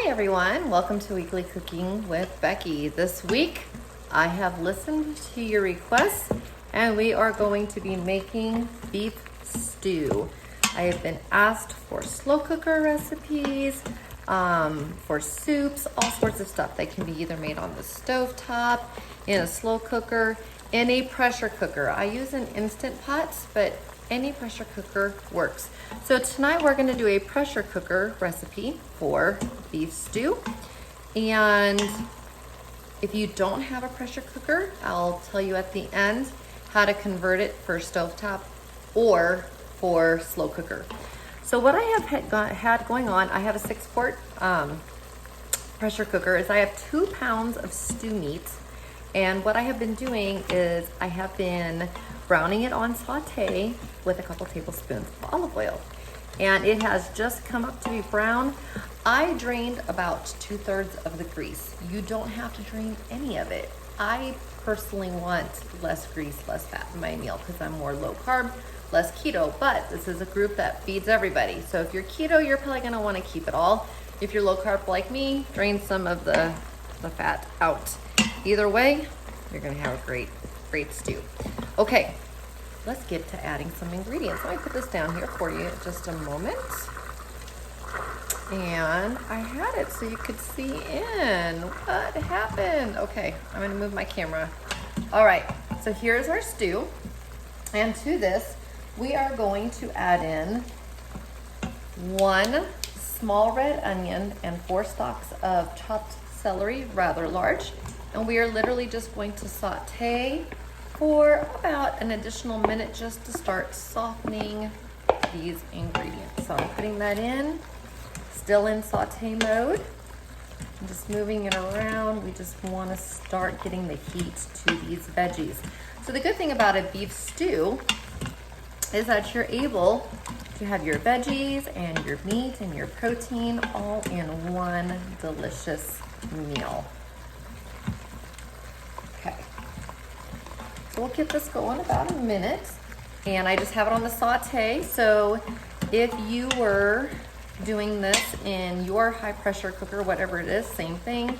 Hi everyone, welcome to Weekly Cooking with Becky. This week I have listened to your requests and we are going to be making beef stew. I have been asked for slow cooker recipes, for soups, all sorts of stuff. They can be either made on the stove top, in a slow cooker, in a pressure cooker. I use an Instant Pot, but any pressure cooker works. So tonight we're going to do a pressure cooker recipe for beef stew. And if you don't have a pressure cooker, I'll tell you at the end how to convert it for stovetop or for slow cooker. So what I have had going on, I have a 6-quart pressure cooker, is I have 2 pounds of stew meat. And what I have been doing is I have been browning it on Sauté with a couple tablespoons of olive oil. And it has just come up to be brown. I drained about 2/3 of the grease. You don't have to drain any of it. I personally want less grease, less fat in my meal because I'm more low carb, less keto, but this is a group that feeds everybody. So if you're keto, you're probably gonna wanna keep it all. If you're low carb like me, drain some of the fat out. Either way, you're gonna have a great stew. Okay, let's get to adding some ingredients. Let me put this down here for you just a moment. And I had it so you could see in. What happened? Okay, I'm gonna move my camera. All right, so here's our stew. And to this, we are going to add in 1 small red onion and 4 stalks of chopped celery, rather large. And we are literally just going to saute for about an additional minute just to start softening these ingredients. So I'm putting that in, still in saute mode. I'm just moving it around. We just want to start getting the heat to these veggies. So the good thing about a beef stew is that you're able to have your veggies and your meat and your protein all in one delicious meal. Okay, so we'll get this going about a minute. And I just have it on the saute. So if you were doing this in your high pressure cooker, whatever it is, same thing.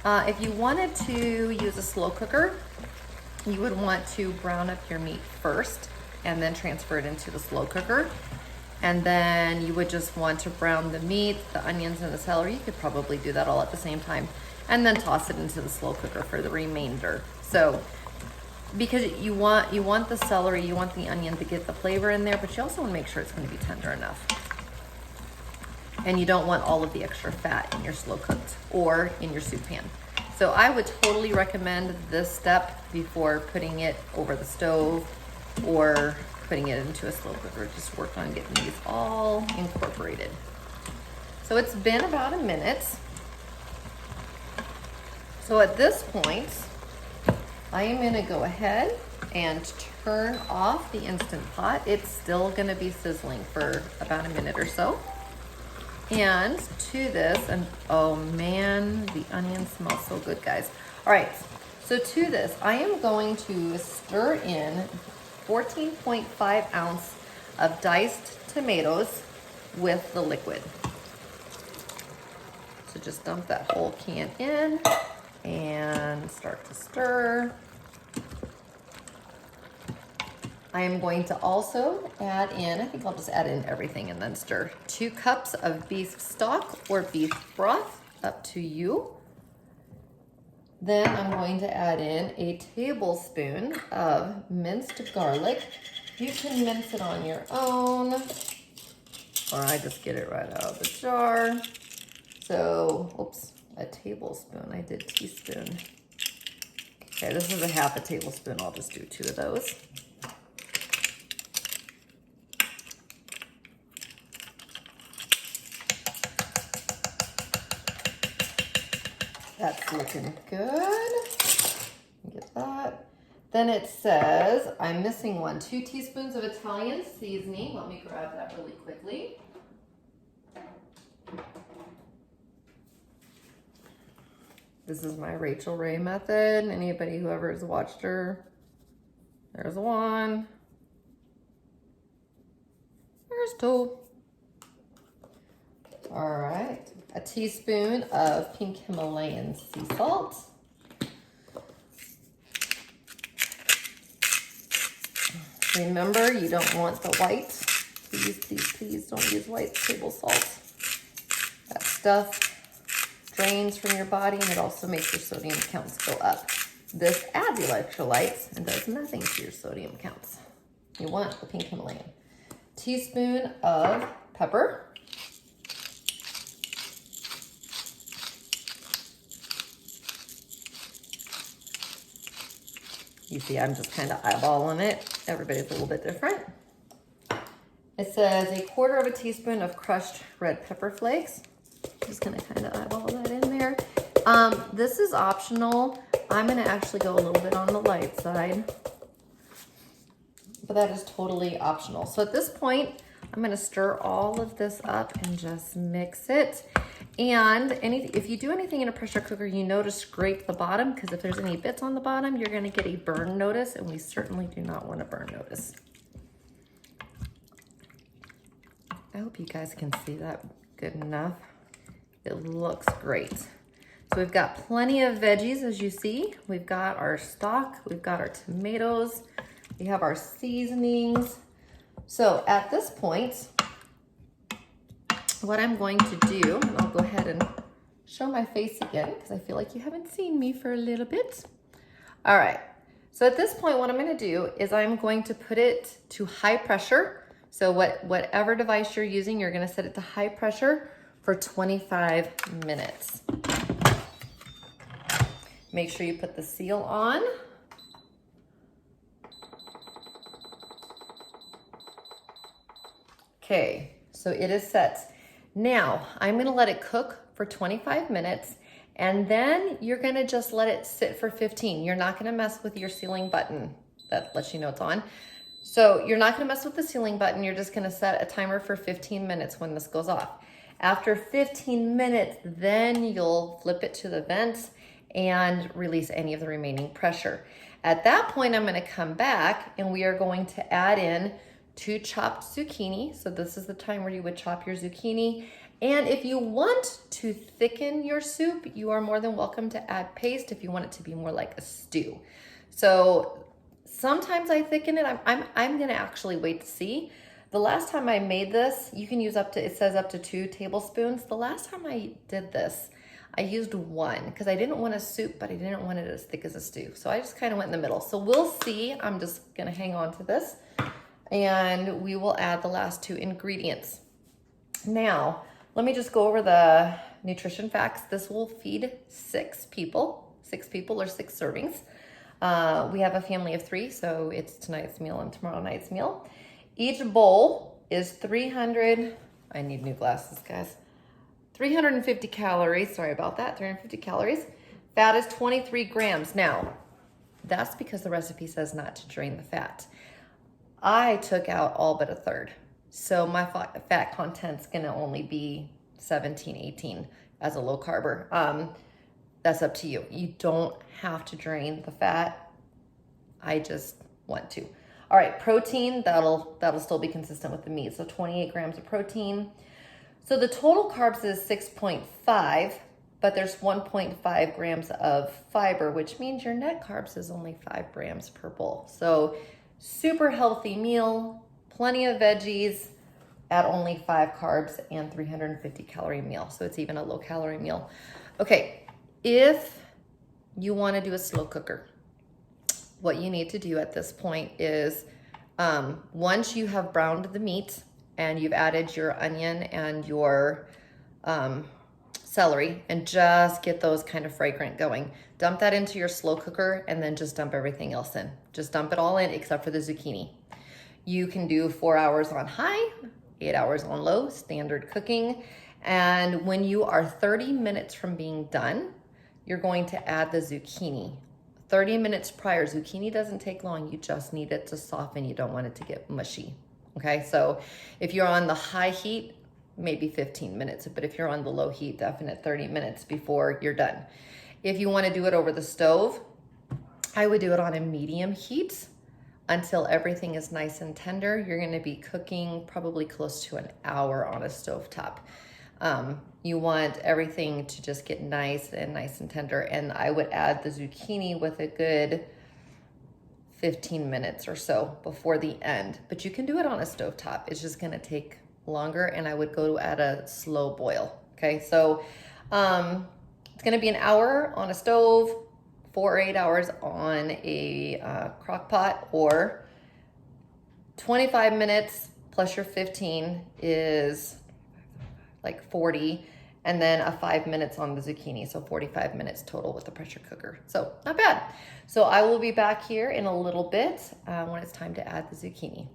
If you wanted to use a slow cooker, you would want to brown up your meat first and then transfer it into the slow cooker. And then you would just want to brown the meat, the onions, and the celery. You could probably do that all at the same time. And then toss it into the slow cooker for the remainder. So, because you want the celery, you want the onion to get the flavor in there, but you also want to make sure it's going to be tender enough. And you don't want all of the extra fat in your slow cooked or in your soup pan. So I would totally recommend this step before putting it over the stove or putting it into a slow cooker. Just work on getting these all incorporated. So it's been about a minute. So at this point, I am gonna go ahead and turn off the Instant Pot. It's still gonna be sizzling for about a minute or so. And to this, and oh man, the onion smells so good, guys. All right, so to this, I am going to stir in 14.5 ounce of diced tomatoes with the liquid. So just dump that whole can in and start to stir. I am going to also add in, I think I'll just add in everything and then stir, 2 cups of beef stock or beef broth, up to you. Then I'm going to add in a tablespoon of minced garlic. You can mince it on your own, or I just get it right out of the jar. So, oops, a tablespoon, I did teaspoon. Okay, this is a half a tablespoon, I'll just do 2 of those. That's looking good. Get that. Then it says, I'm missing 1, 2 teaspoons of Italian seasoning. Let me grab that really quickly. This is my Rachel Ray method. Anybody who ever has watched her, there's 1. There's 2. All right, a teaspoon of pink Himalayan sea salt. Remember, you don't want the white. Please don't use white table salt. That stuff drains from your body and it also makes your sodium counts go up. This adds electrolytes and does nothing to your sodium counts. You want the pink Himalayan. Teaspoon of pepper. You see, I'm just kind of eyeballing it. Everybody's a little bit different. It says 1/4 teaspoon of crushed red pepper flakes. Just gonna kind of eyeball that in there. This is optional. I'm gonna actually go a little bit on the light side, but that is totally optional. So at this point, I'm gonna stir all of this up and just mix it. And if you do anything in a pressure cooker, you know to scrape the bottom, because if there's any bits on the bottom, you're gonna get a burn notice, and we certainly do not want a burn notice. I hope you guys can see that good enough. It looks great. So we've got plenty of veggies, as you see. We've got our stock, we've got our tomatoes, we have our seasonings. So at this point, what I'm going to do, and I'll go ahead and show my face again because I feel like you haven't seen me for a little bit. All right, so at this point, what I'm gonna do is I'm going to put it to high pressure. So whatever device you're using, you're gonna set it to high pressure for 25 minutes. Make sure you put the seal on. Okay, so it is set. Now, I'm gonna let it cook for 25 minutes, and then you're gonna just let it sit for 15. You're not gonna mess with your sealing button. That lets you know it's on. So you're not gonna mess with the sealing button. You're just gonna set a timer for 15 minutes when this goes off. After 15 minutes, then you'll flip it to the vent and release any of the remaining pressure. At that point, I'm gonna come back and we are going to add in 2 chopped zucchini. So this is the time where you would chop your zucchini. And if you want to thicken your soup, you are more than welcome to add paste if you want it to be more like a stew. So sometimes I thicken it. I'm gonna actually wait to see. The last time I made this, you can use it says up to 2 tablespoons. The last time I did this, I used 1 because I didn't want a soup, but I didn't want it as thick as a stew. So I just kind of went in the middle. So we'll see. I'm just gonna hang on to this. And we will add the last 2 ingredients. Now, let me just go over the nutrition facts. This will feed 6 people or 6 servings. We have a family of 3, so it's tonight's meal and tomorrow night's meal. Each bowl is 300, I need new glasses, guys. 350 calories, sorry about that, 350 calories. Fat is 23 grams. Now, that's because the recipe says not to drain the fat. I took out all but 1/3. So my fat content's gonna only be 17, 18 as a low carber. That's up to you. You don't have to drain the fat. I just want to. All right, protein, that'll still be consistent with the meat. So 28 grams of protein. So the total carbs is 6.5, but there's 1.5 grams of fiber, which means your net carbs is only 5 grams per bowl. So super healthy meal, plenty of veggies at only 5 carbs and 350 calorie meal. So it's even a low calorie meal. Okay, if you want to do a slow cooker, what you need to do at this point is once you have browned the meat and you've added your onion and your celery and just get those kind of fragrant going, dump that into your slow cooker and then just dump everything else in. Just dump it all in except for the zucchini. You can do 4 hours on high, 8 hours on low, standard cooking. And when you are 30 minutes from being done, you're going to add the zucchini. 30 minutes prior, zucchini doesn't take long. You just need it to soften. You don't want it to get mushy. Okay, so if you're on the high heat, maybe 15 minutes, but if you're on the low heat, definite 30 minutes before you're done. If you want to do it over the stove, I would do it on a medium heat until everything is nice and tender. You're going to be cooking probably close to an hour on a stovetop. You want everything to just get nice and tender. And I would add the zucchini with a good 15 minutes or so before the end. But you can do it on a stovetop. It's just gonna take longer, and I would go at a slow boil. Okay, so it's gonna be an hour on a stove, 4 or 8 hours on a crock pot, or 25 minutes plus your 15 is like 40, and then a 5 minutes on the zucchini, so 45 minutes total with the pressure cooker. So not bad. So I will be back here in a little bit when it's time to add the zucchini.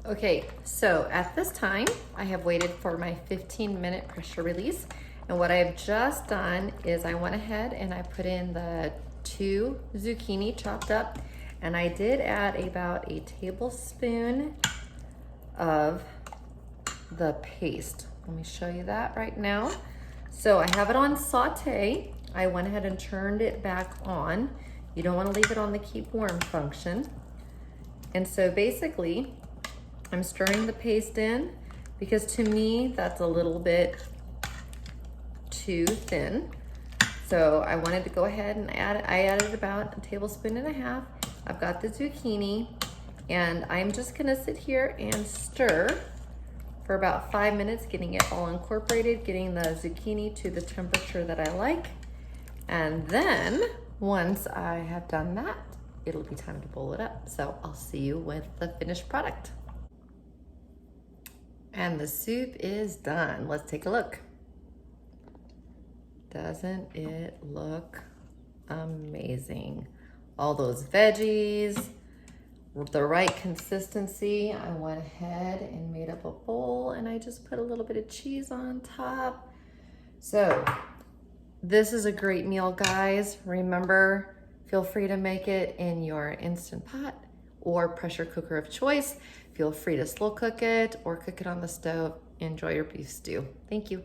Okay, so at this time, I have waited for my 15-minute pressure release. And what I've just done is I went ahead and I put in the 2 zucchini chopped up, and I did add about a tablespoon of the paste. Let me show you that right now. So I have it on Sauté. I went ahead and turned it back on. You don't want to leave it on the keep warm function. And so basically, I'm stirring the paste in because to me, that's a little bit too thin. So I wanted to go ahead and I added about 1.5 tablespoons. I've got the zucchini, and I'm just gonna sit here and stir for about 5 minutes, getting it all incorporated, getting the zucchini to the temperature that I like. And then once I have done that, it'll be time to boil it up. So I'll see you with the finished product. And the soup is done. Let's take a look. Doesn't it look amazing? All those veggies, the right consistency. I went ahead and made up a bowl, and I just put a little bit of cheese on top. So this is a great meal, guys. Remember, feel free to make it in your Instant Pot or pressure cooker of choice. Feel free to slow cook it or cook it on the stove. Enjoy your beef stew. Thank you.